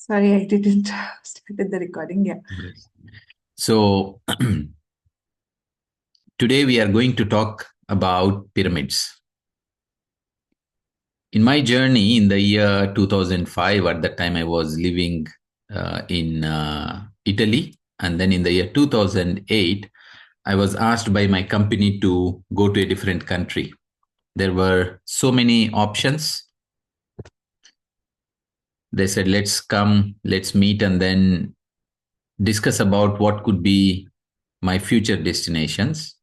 Sorry, I didn't started the recording. Yeah. Yes. So today we are going to talk about pyramids. In my journey in the year 2005, at that time I was living in Italy. And then in the year 2008, I was asked by my company to go to a different country. There were so many options. They said, let's come, let's meet, and then discuss about what could be my future destinations.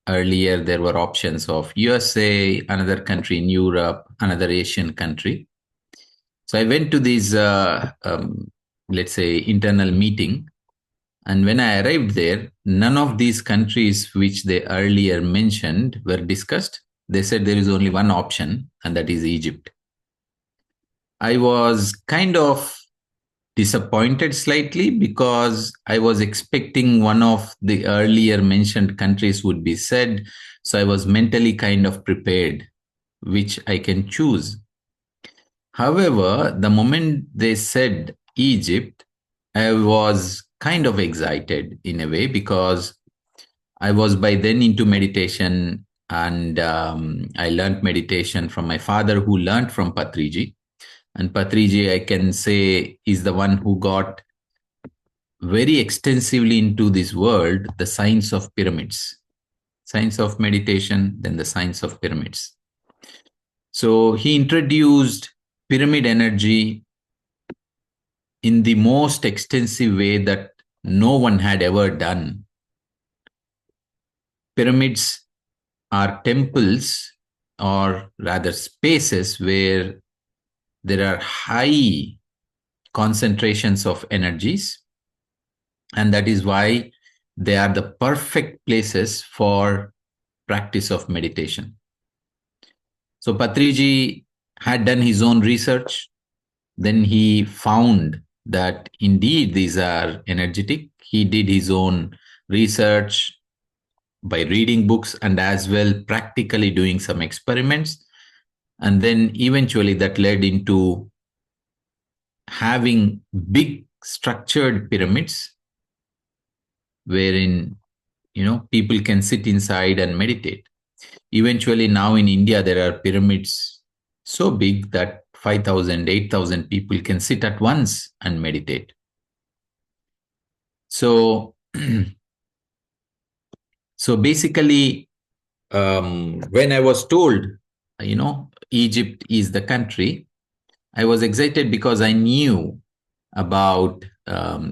Earlier, there were options of USA, another country in Europe, another Asian country. So I went to this, let's say, internal meeting. And when I arrived there, none of these countries which they earlier mentioned were discussed. They said there is only one option, and that is Egypt. I was kind of disappointed slightly because I was expecting one of the earlier mentioned countries would be said. So I was mentally kind of prepared, which I can choose. However, the moment they said Egypt, I was kind of excited in a way because I was by then into meditation, and I learned meditation from my father who learned from Patriji. And Patriji, I can say, is the one who got very extensively into this world, the science of pyramids, science of meditation, then the science of pyramids. So he introduced pyramid energy in the most extensive way that no one had ever done. Pyramids are temples, or rather spaces where there are high concentrations of energies, and that is why they are the perfect places for practice of meditation. So Patriji had done his own research. Then he found that indeed these are energetic. He did his own research by reading books and as well practically doing some experiments. And then eventually that led into having big structured pyramids wherein people can sit inside and meditate. Eventually, now in India, there are pyramids so big that 5,000, 8,000 people can sit at once and meditate. So, so basically, when I was told, Egypt is the country, I was excited because I knew about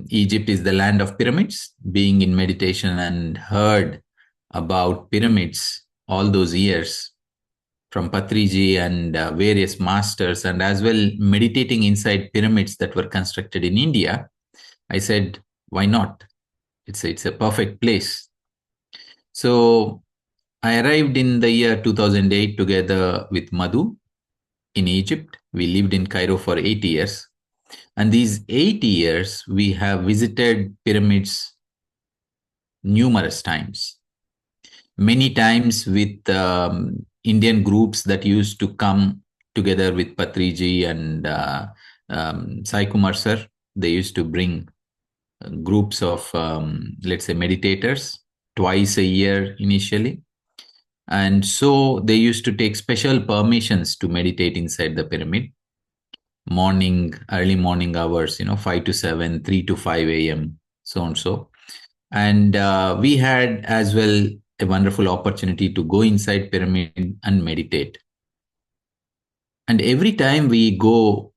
Egypt is the land of pyramids, being in meditation and heard about pyramids all those years from Patriji and various masters, and as well meditating inside pyramids that were constructed in India. I said, why not? It's a perfect place. So I arrived in the year 2008 together with Madhu in Egypt. We lived in Cairo for 8 years. And these 8 years, we have visited pyramids numerous times. Many times with Indian groups that used to come together with Patriji and Sai Kumar sir. They used to bring groups of, let's say, meditators twice a year initially. And so they used to take special permissions to meditate inside the pyramid. Morning, early morning hours, 5 to 7, 3 to 5 a.m., so and so. And we had as well a wonderful opportunity to go inside pyramid and meditate. And every time we go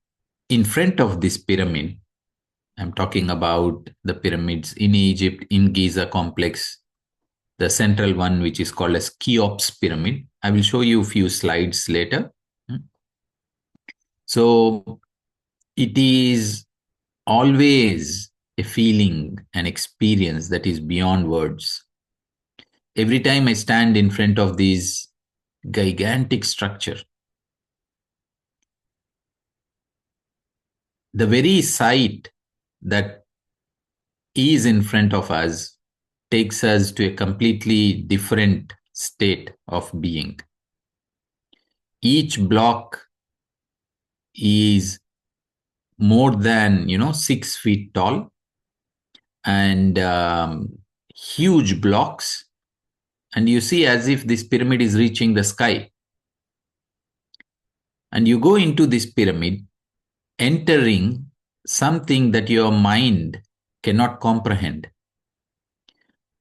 in front of this pyramid, I'm talking about the pyramids in Egypt, in Giza complex, the central one, which is called as Cheops pyramid. I will show you a few slides later. So it is always a feeling, an experience that is beyond words. Every time I stand in front of this gigantic structure, the very sight that is in front of us takes us to a completely different state of being. Each block is more than 6 feet tall, and huge blocks, and you see as if this pyramid is reaching the sky. And you go into this pyramid, entering something that your mind cannot comprehend.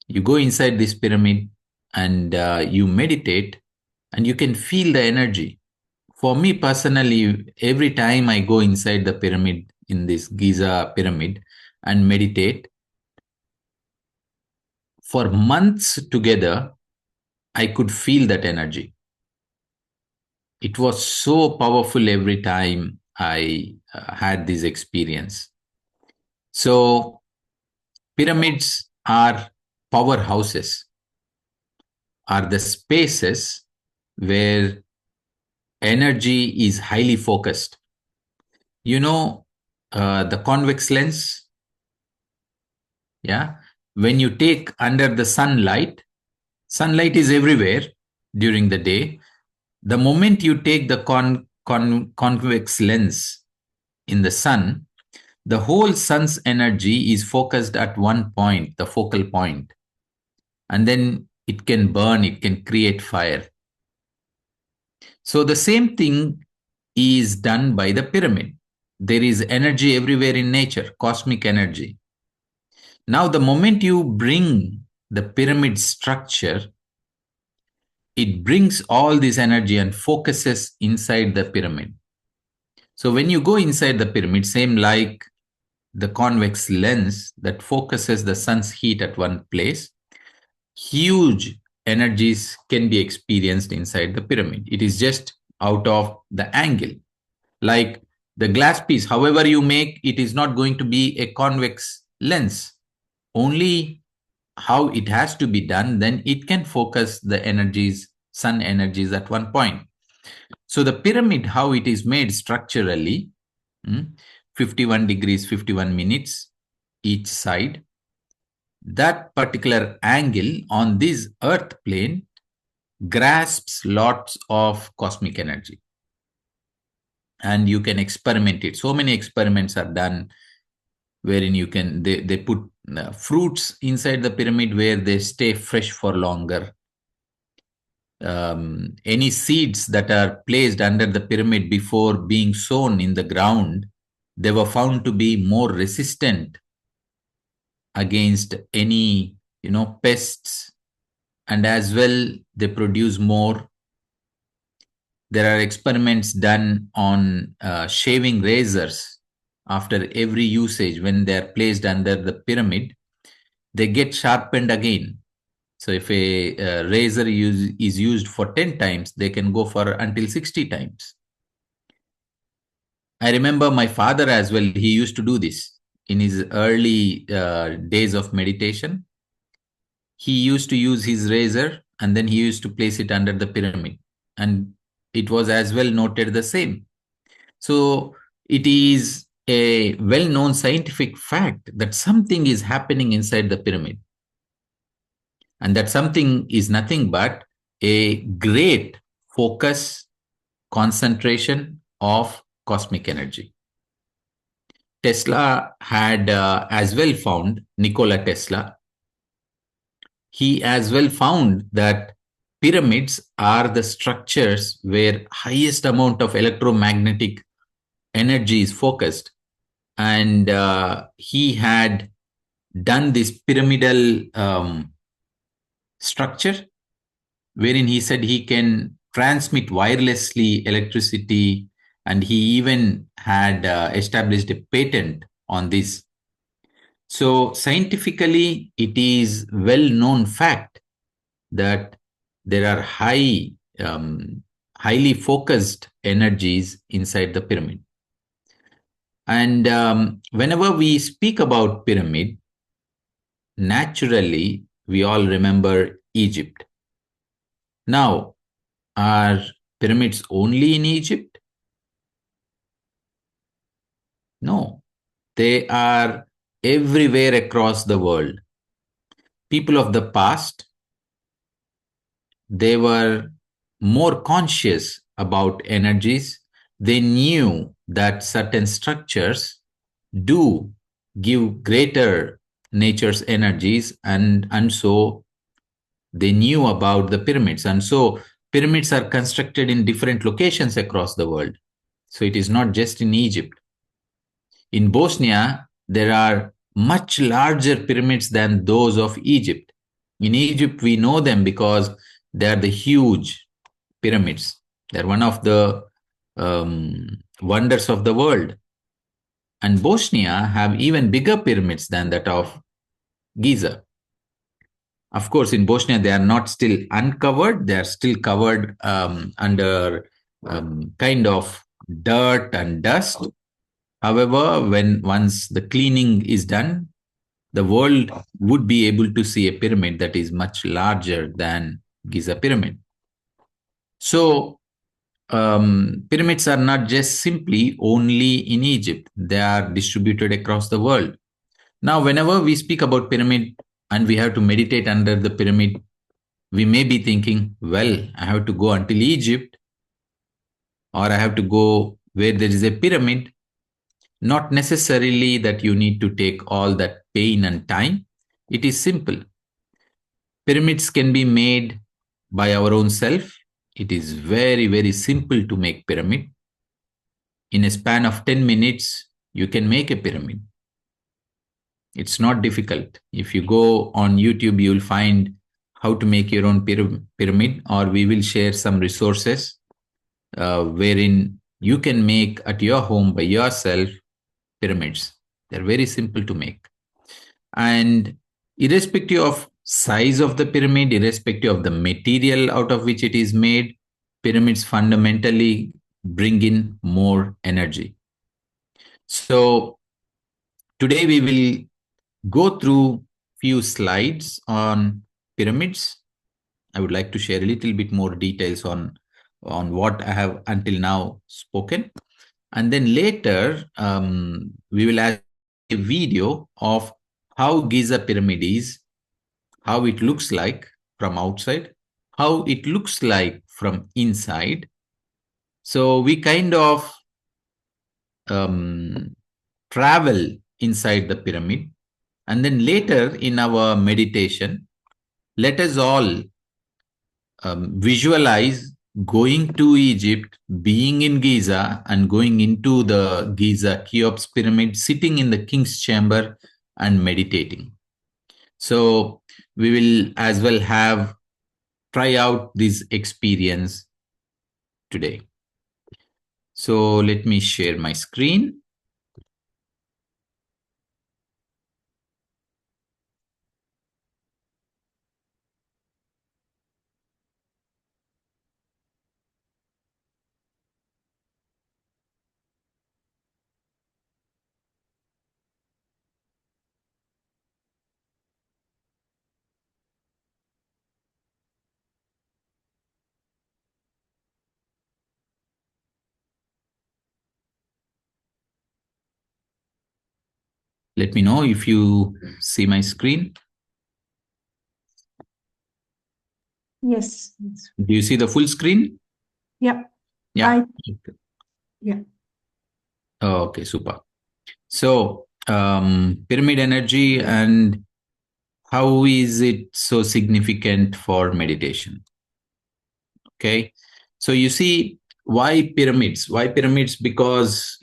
You go inside this pyramid and you meditate, and you can feel the energy. For me personally, every time I go inside the pyramid, in this Giza pyramid, and meditate for months together, I could feel that energy. It was so powerful every time I had this experience. So, pyramids are powerhouses, are the spaces where energy is highly focused. You know, the convex lens, yeah? When you take under the sunlight is everywhere during the day. The moment you take the convex lens in the sun, the whole sun's energy is focused at one point, the focal point, and then it can burn, it can create fire. So the same thing is done by the pyramid. There is energy everywhere in nature, cosmic energy. Now, the moment you bring the pyramid structure, it brings all this energy and focuses inside the pyramid. So when you go inside the pyramid, same like the convex lens that focuses the sun's heat at one place, huge energies can be experienced inside the pyramid. It is just out of the angle. Like the glass piece, however you make, it is not going to be a convex lens. Only how it has to be done, then it can focus the energies, sun energies at one point. So the pyramid, how it is made structurally, 51 degrees, 51 minutes each side. That particular angle on this earth plane grasps lots of cosmic energy. And you can experiment it. So many experiments are done wherein they put fruits inside the pyramid where they stay fresh for longer. Any seeds that are placed under the pyramid before being sown in the ground, they were found to be more resistant against any pests, and as well they produce more. There are experiments done on shaving razors. After every usage, when they are placed under the pyramid, they get sharpened again. So if a razor is used for 10 times, they can go for until 60 times. I remember my father as well, he used to do this in his early days of meditation. He used to use his razor and then he used to place it under the pyramid. And it was as well noted the same. So it is a well-known scientific fact that something is happening inside the pyramid. And that something is nothing but a great focus, concentration of cosmic energy. Tesla had as well found, Nikola Tesla, he as well found that pyramids are the structures where highest amount of electromagnetic energy is focused. And he had done this pyramidal structure wherein he said he can transmit wirelessly electricity, and he even had established a patent on this. So scientifically, it is well-known fact that there are highly focused energies inside the pyramid. And whenever we speak about pyramid, naturally, we all remember Egypt. Now, are pyramids only in Egypt? No, they are everywhere across the world. People of the past, they were more conscious about energies. they knew that certain structures do give greater nature's energies, and so they knew about the pyramids. And so pyramids are constructed in different locations across the world. So it is not just in Egypt. In Bosnia, there are much larger pyramids than those of Egypt. In Egypt, we know them because they are the huge pyramids. They're one of the wonders of the world. And Bosnia have even bigger pyramids than that of Giza. Of course, in Bosnia, they are not still uncovered. They are still covered under kind of dirt and dust. However, when once the cleaning is done, the world would be able to see a pyramid that is much larger than Giza pyramid. So pyramids are not just simply only in Egypt. They are distributed across the world. Now, whenever we speak about pyramid and we have to meditate under the pyramid, we may be thinking, well, I have to go until Egypt, or I have to go where there is a pyramid. Not necessarily that you need to take all that pain and time. It is simple. Pyramids can be made by our own self. It is very, very simple to make pyramid. In a span of 10 minutes, you can make a pyramid. It's not difficult. If you go on YouTube, you'll find how to make your own pyramid, or we will share some resources wherein you can make at your home by yourself pyramids. They're very simple to make. And irrespective of size of the pyramid, irrespective of the material out of which it is made, pyramids fundamentally bring in more energy. So today we will go through few slides on pyramids. I would like to share a little bit more details on what I have until now spoken. And then later, we will add a video of how Giza pyramid is, how it looks like from outside, how it looks like from inside. So we kind of travel inside the pyramid. And then later in our meditation, let us all visualize going to Egypt, being in Giza, and going into the Giza Cheops pyramid, sitting in the king's chamber and meditating. So we will as well try out this experience today. So let me share my screen. Let me know if you see my screen. Yes. Do you see the full screen? Yeah. Yeah. Yeah. Okay, super. So pyramid energy, and how is it so significant for meditation? Okay. So you see, why pyramids? Why pyramids? Because,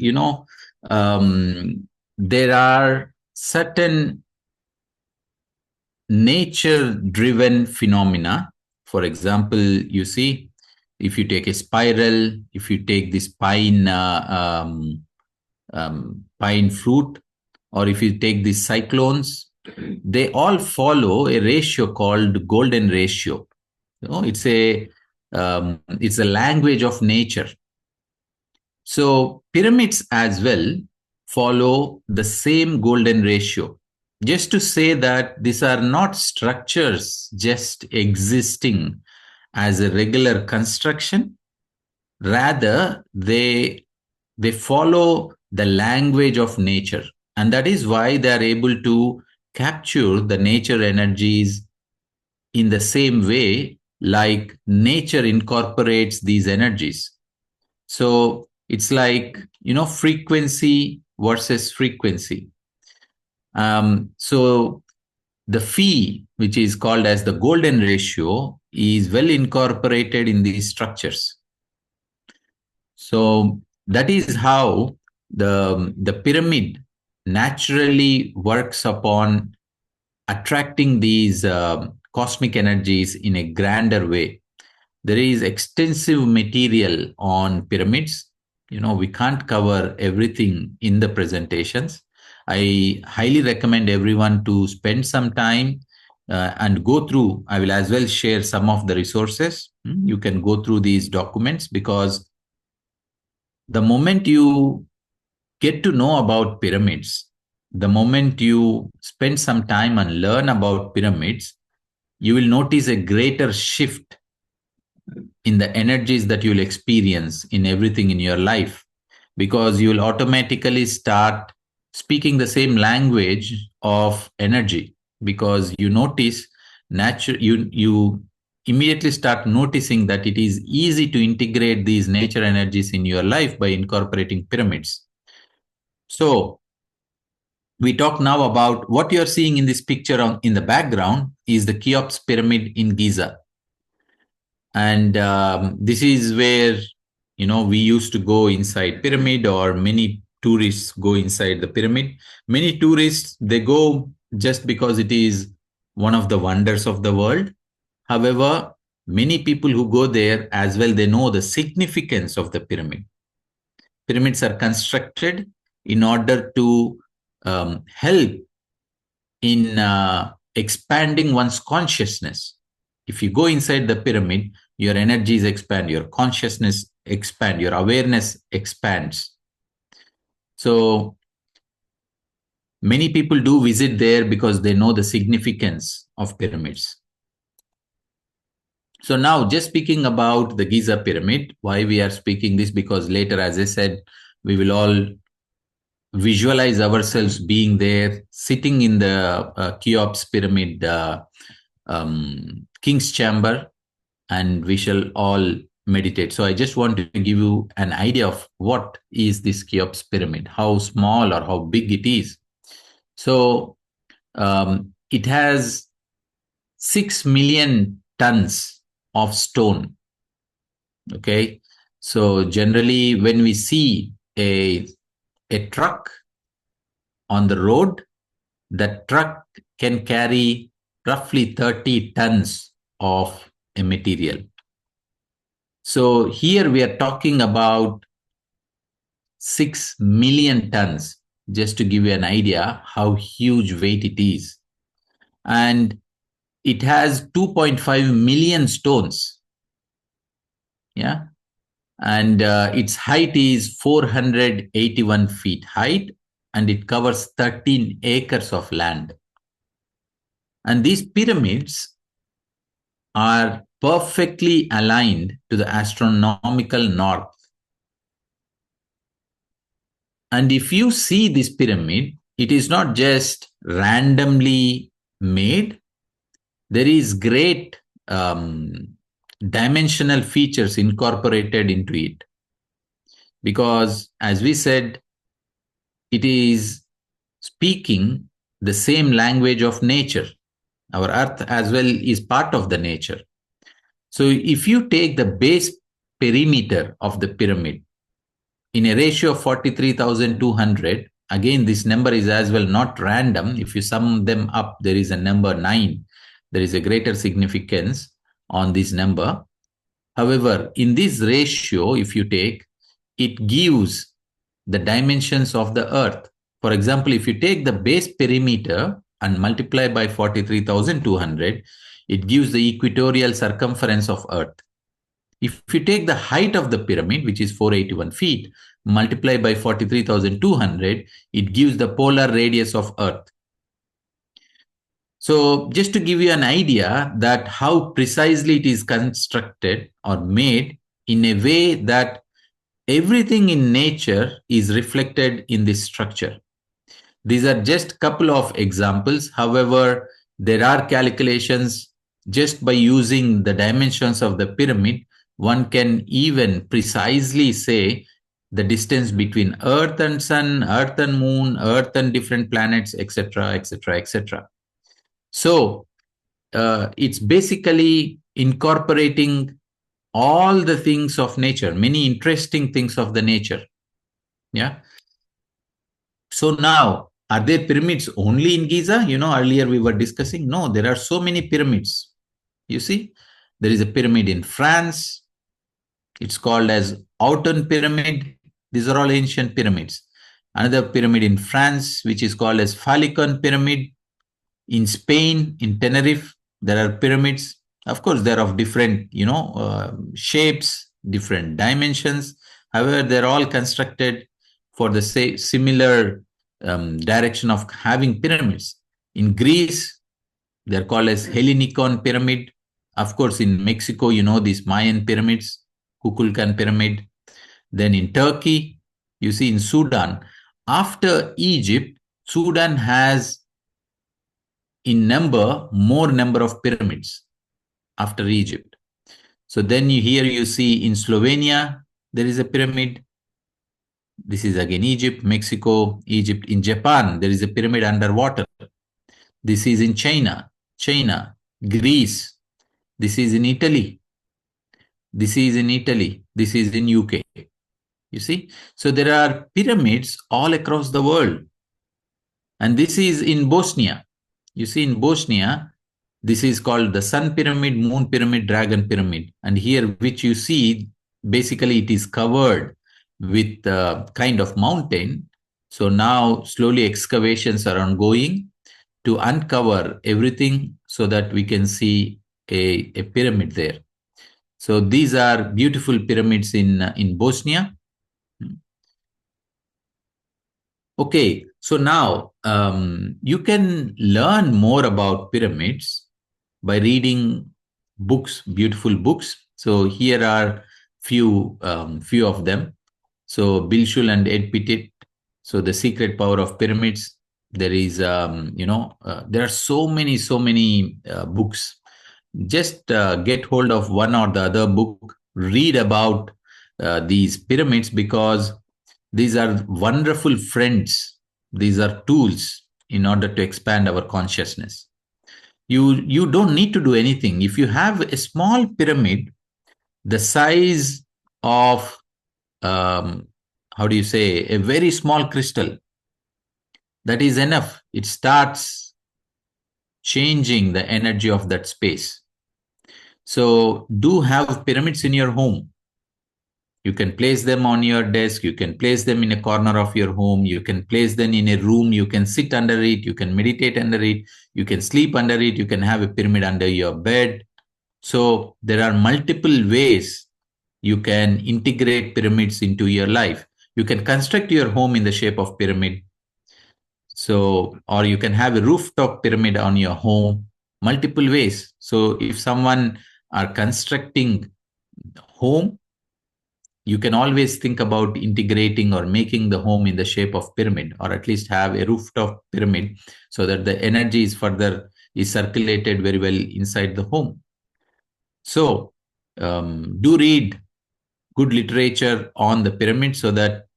there are certain nature driven phenomena. For example, you see, if you take a spiral, if you take this pine fruit, or if you take these cyclones, they all follow a ratio called golden ratio. It's a language of nature. So pyramids as well follow the same golden ratio. Just to say that these are not structures just existing as a regular construction, rather they follow the language of nature, and that is why they are able to capture the nature energies in the same way like nature incorporates these energies. So It's like, frequency versus frequency. So the phi, which is called as the golden ratio, is well incorporated in these structures. So that is how the pyramid naturally works upon attracting these cosmic energies in a grander way. There is extensive material on pyramids. We can't cover everything in the presentations. I highly recommend everyone to spend some time and go through. I will as well share some of the resources. You can go through these documents, because the moment you get to know about pyramids, the moment you spend some time and learn about pyramids, you will notice a greater shift in the energies that you'll experience in everything in your life, because you'll automatically start speaking the same language of energy, because you notice you immediately start noticing that it is easy to integrate these nature energies in your life by incorporating pyramids. So we talk now about what you're seeing in this picture in the background is the Cheops pyramid in Giza. And this is where, we used to go inside pyramid, or many tourists go inside the pyramid. Many tourists, they go just because it is one of the wonders of the world. However, many people who go there as well, they know the significance of the pyramid. Pyramids are constructed in order to help in expanding one's consciousness. If you go inside the pyramid, your energies expand, your consciousness expand, your awareness expands. So many people do visit there because they know the significance of pyramids. So now, just speaking about the Giza pyramid, why we are speaking this, because later, as I said, we will all visualize ourselves being there, sitting in the Cheops pyramid king's chamber, and we shall all meditate. So I just want to give you an idea of what is this Cheops pyramid, how small or how big it is. So it has 6 million tons of stone. Okay. So generally, when we see a truck on the road, the truck can carry roughly 30 tons of a material. So here we are talking about 6 million tons, just to give you an idea how huge weight it is. And it has 2.5 million stones. Yeah. And its height is 481 feet height, and it covers 13 acres of land. And these pyramids are perfectly aligned to the astronomical north. And if you see this pyramid, it is not just randomly made. There is great dimensional features incorporated into it. Because, as we said, it is speaking the same language of nature. Our earth as well is part of the nature. So if you take the base perimeter of the pyramid in a ratio of 43,200, again, this number is as well not random. If you sum them up, there is a number 9. There is a greater significance on this number. However, in this ratio, if you take, it gives the dimensions of the earth. For example, if you take the base perimeter and multiply by 43,200, it gives the equatorial circumference of earth. If you take the height of the pyramid, which is 481 feet, multiply by 43,200, it gives the polar radius of earth. So just to give you an idea that how precisely it is constructed or made in a way that everything in nature is reflected in this structure. These are just a couple of examples. However, there are calculations just by using the dimensions of the pyramid. One can even precisely say the distance between Earth and Sun, Earth and Moon, Earth and different planets, etc., etc., etc. So it's basically incorporating all the things of nature, many interesting things of the nature. Yeah. So now, are there pyramids only in Giza? Earlier we were discussing. No, there are so many pyramids. You see, there is a pyramid in France. It's called as Auton Pyramid. These are all ancient pyramids. Another pyramid in France, which is called as Falicon Pyramid. In Spain, in Tenerife, there are pyramids. Of course, they're of different, shapes, different dimensions. However, they're all constructed for the similar direction of having pyramids. In Greece, they're called as Hellinikon Pyramid. Of course, in Mexico, these Mayan pyramids, Kukulkan Pyramid. Then in Turkey, you see in Sudan, after Egypt, Sudan has in more number of pyramids after Egypt. So then you see in Slovenia, there is a pyramid. This is again Egypt, Mexico, Egypt. In Japan, there is a pyramid underwater. This is in China, Greece. This is in Italy. This is in Italy. This is in UK. You see? So there are pyramids all across the world. And this is in Bosnia. You see, in Bosnia, this is called the Sun Pyramid, Moon Pyramid, Dragon Pyramid. And here, which you see, basically it is covered with a kind of mountain. So now slowly excavations are ongoing to uncover everything so that we can see a pyramid there. So these are beautiful pyramids in Bosnia. Okay, so now you can learn more about pyramids by reading books, beautiful books. So here are few of them. So Bill Schul and Ed Pettit. So The Secret Power of Pyramids. There is, there are so many books. Just get hold of one or the other book, read about these pyramids, because these are wonderful friends. These are tools in order to expand our consciousness. You don't need to do anything. If you have a small pyramid, the size of how do you say, a very small crystal, that is enough. It starts changing the energy of that space. So do have pyramids in your home. You can place them on your desk. You can place them in a corner of your home. You can place them in a room. You can sit under it. You can meditate under it. You can sleep under it. You can have a pyramid under your bed. So there are multiple ways you can integrate pyramids into your life. You can construct your home in the shape of pyramid. So, or you can have a rooftop pyramid on your home, multiple ways. So if someone are constructing home, you can always think about integrating or making the home in the shape of pyramid, or at least have a rooftop pyramid, so that the energy is circulated very well inside the home. So do read good literature on the pyramid so that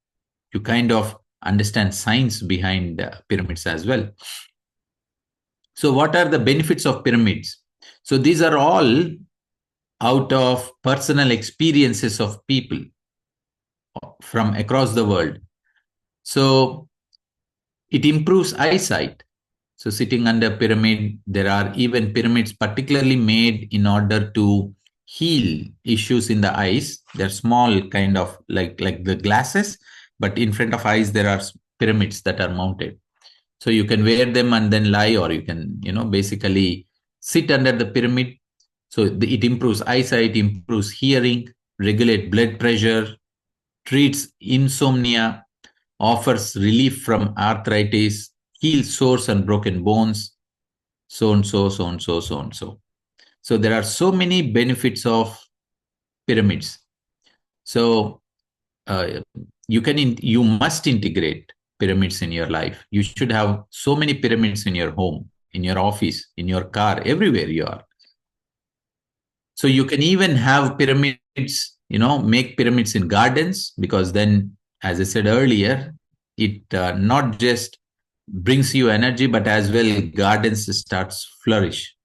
you kind of understand science behind pyramids as well. So what are the benefits of pyramids? So these are all out of personal experiences of people from across the world. So it improves eyesight. So sitting under pyramid, there are even pyramids particularly made in order to heal issues in the eyes. They're small, kind of like the glasses, but in front of eyes, there are pyramids that are mounted. So you can wear them and then lie, or you can, basically sit under the pyramid. So it improves eyesight, improves hearing, regulate blood pressure, treats insomnia, offers relief from arthritis, heals sores and broken bones, so and so, so and so, so and so. So there are so many benefits of pyramids. So you must integrate pyramids in your life. You should have so many pyramids in your home, in your office, in your car, everywhere you are. So you can even have pyramids, make pyramids in gardens, because then as I said earlier, it not just brings you energy, but as well gardens starts flourish.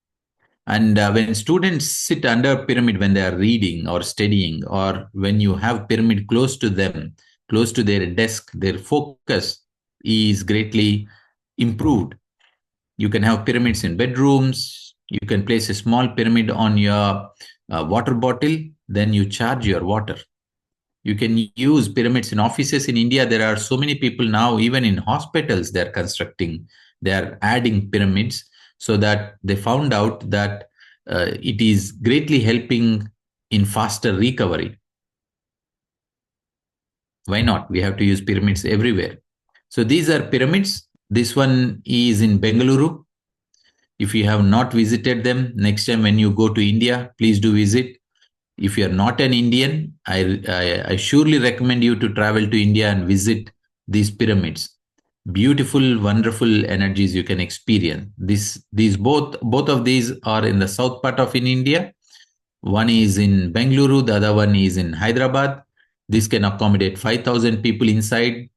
And when students sit under pyramid when they are reading or studying, or when you have pyramid close to them, close to their desk, their focus is greatly improved. You can have pyramids in bedrooms. You can place a small pyramid on your water bottle, then you charge your water. You can use pyramids in offices in India. There are so many people now, even in hospitals, they're constructing, they're adding pyramids, so that they found out that it is greatly helping in faster recovery. Why not? We have to use pyramids everywhere. So these are pyramids. This one is in Bengaluru. If you have not visited them, next time when you go to India, please do visit. If you are not an Indian, I surely recommend you to travel to India and visit these pyramids. Beautiful, wonderful energies you can experience. These both of these are in the south part of in India. One is in Bengaluru, the other one is in Hyderabad. This can accommodate 5,000 people inside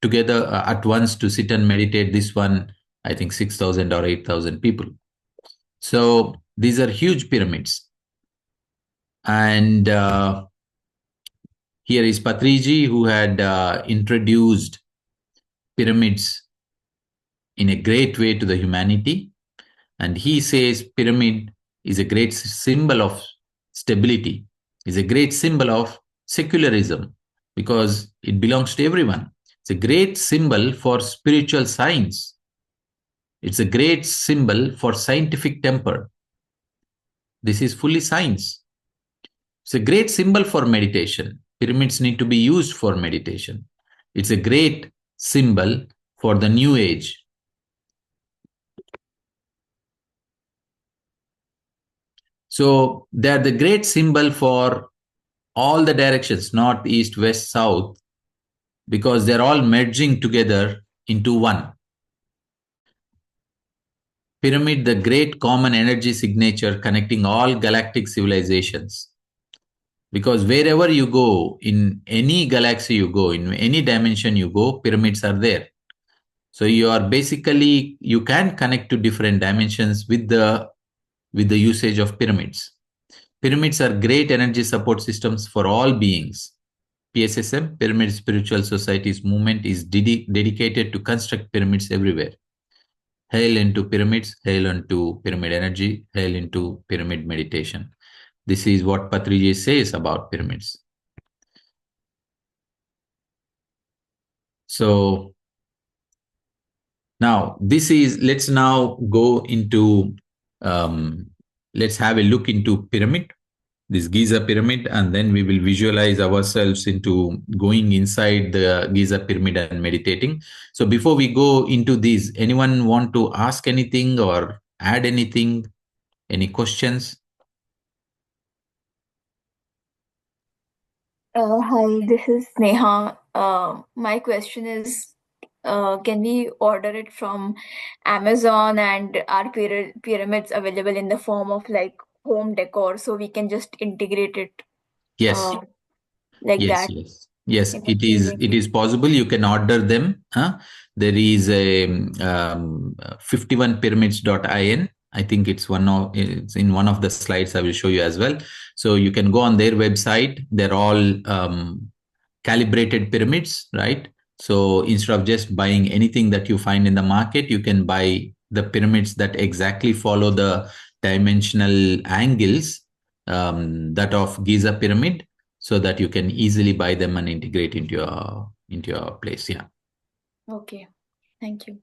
together at once to sit and meditate. This one, I think 6,000 or 8,000 people. So these are huge pyramids. And here is Patriji, who had introduced pyramids in a great way to the humanity. And he says pyramid is a great symbol of stability, is a great symbol of secularism, because it belongs to everyone. It's a great symbol for spiritual science. It's a great symbol for scientific temper. This is fully science. It's a great symbol for meditation. Pyramids need to be used for meditation. It's a great symbol for the new age. So they are the great symbol for all the directions, north, east, west, south, because they're all merging together into one. Pyramid, the great common energy signature connecting all galactic civilizations. Because wherever you go, in any galaxy you go, in any dimension you go, pyramids are there. So you are basically, you can connect to different dimensions with the usage of pyramids. Pyramids are great energy support systems for all beings. PSSM, Pyramid Spiritual Society's movement, is dedicated to construct pyramids everywhere. Hail into pyramids, hail into pyramid energy, hail into pyramid meditation. This is what Patriji says about pyramids. So now let's now go into, let's have a look into pyramid, this Giza pyramid, and then we will visualize ourselves into going inside the Giza pyramid and meditating. So before we go into these, anyone want to ask anything or add anything? Any questions? Hi, this is Neha. My question is, can we order it from Amazon, and are pyramids available in the form of like home decor so we can just integrate it Yes. uh, like Yes, that yes, yes. in a It is. premium It way? is possible. You can order them. Huh? There is a 51pyramids.in. I think it's in one of the slides. I will show you as well. So you can go on their website. They're all calibrated pyramids, right? So instead of just buying anything that you find in the market, you can buy the pyramids that exactly follow the dimensional angles, that of Giza pyramid, so that you can easily buy them and integrate into your place. Yeah. Okay, thank you.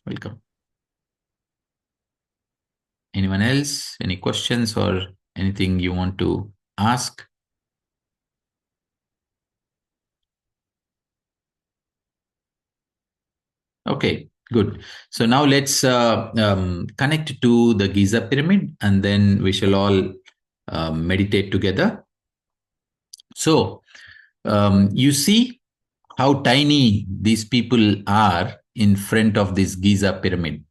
Welcome. Anyone else? Any questions or anything you want to ask? Okay, good. So now let's connect to the Giza pyramid, and then we shall all meditate together. So you see how tiny these people are in front of this Giza pyramid.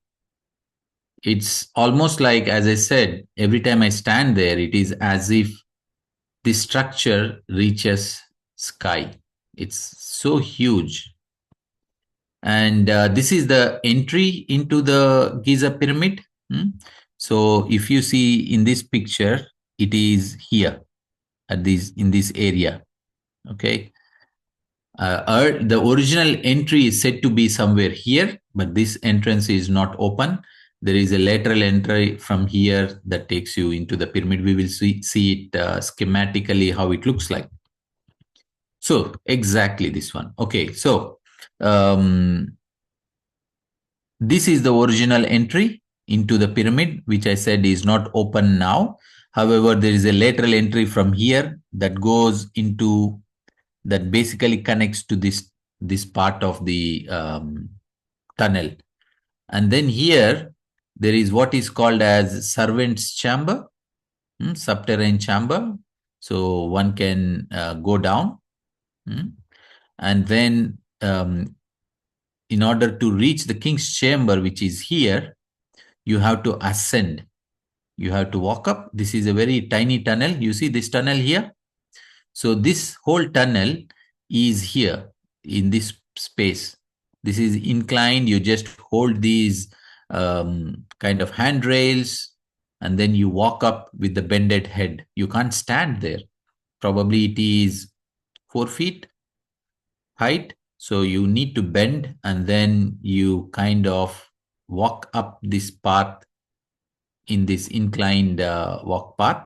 It's almost like, as I said, every time I stand there, it is as if the structure reaches sky. It's so huge. And this is the entry into the Giza pyramid. So if you see in this picture, it is here at in this area. Okay. The original entry is said to be somewhere here, but this entrance is not open. There is a lateral entry from here that takes you into the pyramid. We will see it schematically how it looks like. So exactly this one. Okay, so this is the original entry into the pyramid, which I said is not open now. However, there is a lateral entry from here that goes into, that basically connects to this part of the tunnel. And then here, there is what is called as servant's chamber, subterranean chamber. So one can go down. And then in order to reach the king's chamber, which is here, you have to ascend. You have to walk up. This is a very tiny tunnel. You see this tunnel here? So this whole tunnel is here in this space. This is inclined. You just hold these kind of handrails and then you walk up with the bended head. You can't stand there. Probably it is 4 feet height. So you need to bend and then you kind of walk up this path in this inclined walk path.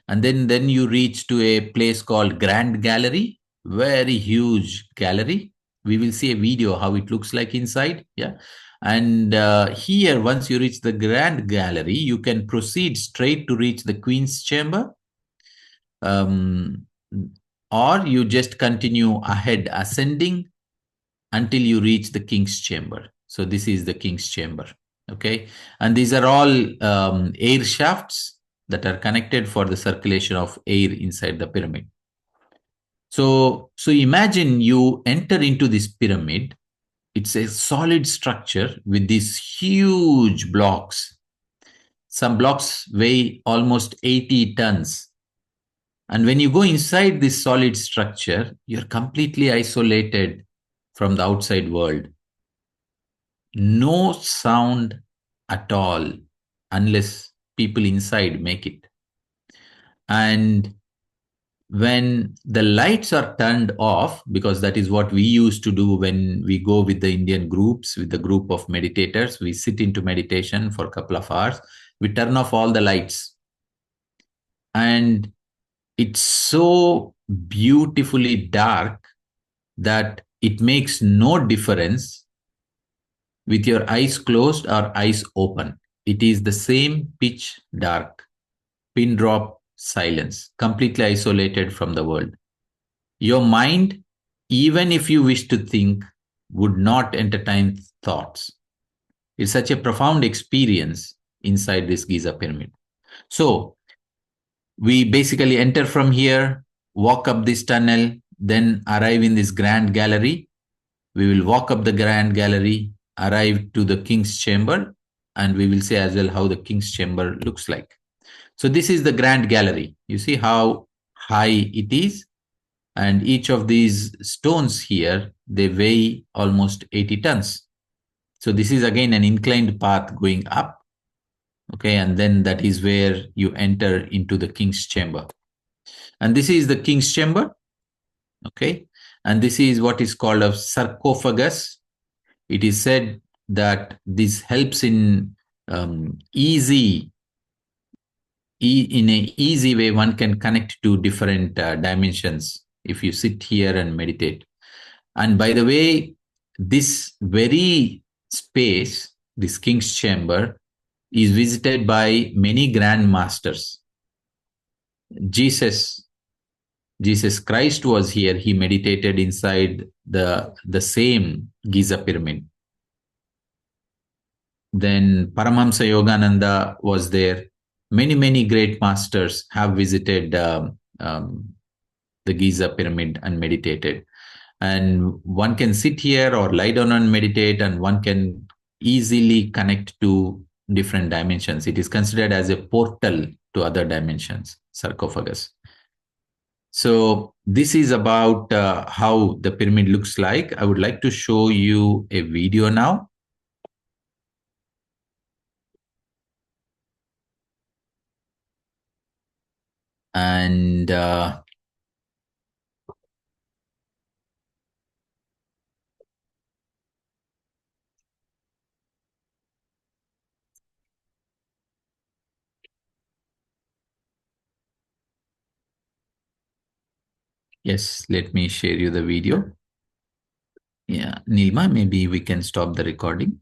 And then you reach to a place called Grand Gallery, very huge gallery. We will see a video how it looks like inside. Yeah. And here, once you reach the Grand Gallery, you can proceed straight to reach the Queen's Chamber. Or you just continue ahead, ascending until you reach the King's Chamber. So this is the King's Chamber. Okay. And these are all air shafts that are connected for the circulation of air inside the pyramid. So imagine you enter into this pyramid. It's a solid structure with these huge blocks. Some blocks weigh almost 80 tons. And when you go inside this solid structure, you're completely isolated from the outside world. No sound at all unless people inside make it. And when the lights are turned off, because that is what we used to do when we go with the Indian groups, with the group of meditators, we sit into meditation for a couple of hours, we turn off all the lights. And it's so beautifully dark that it makes no difference with your eyes closed or eyes open. It is the same pitch dark, pin drop silence, completely isolated from the world. Your mind, even if you wish to think, would not entertain thoughts. It's such a profound experience inside this Giza pyramid. So we basically enter from here, walk up this tunnel, then arrive in this grand gallery. We will walk up the grand gallery, arrive to the King's Chamber, and we will see as well how the King's Chamber looks like. So this is the grand gallery. You see how high it is? And each of these stones here, they weigh almost 80 tons. So this is again an inclined path going up. Okay, and then that is where you enter into the King's Chamber. And this is the King's Chamber. Okay, and this is what is called a sarcophagus. It is said that this helps in easy way one can connect to different dimensions if you sit here and meditate. And by the way, this very space, this King's Chamber, is visited by many grand masters. Jesus Christ was here. He meditated inside the same Giza pyramid. Then Paramahamsa Yogananda was there. Many great masters have visited the Giza pyramid and meditated. And one can sit here or lie down and meditate, and one can easily connect to different dimensions. It is considered as a portal to other dimensions, sarcophagus. So this is about how the pyramid looks like. I would like to show you a video now. And yes, let me share you the video. Yeah, Nilma, maybe we can stop the recording.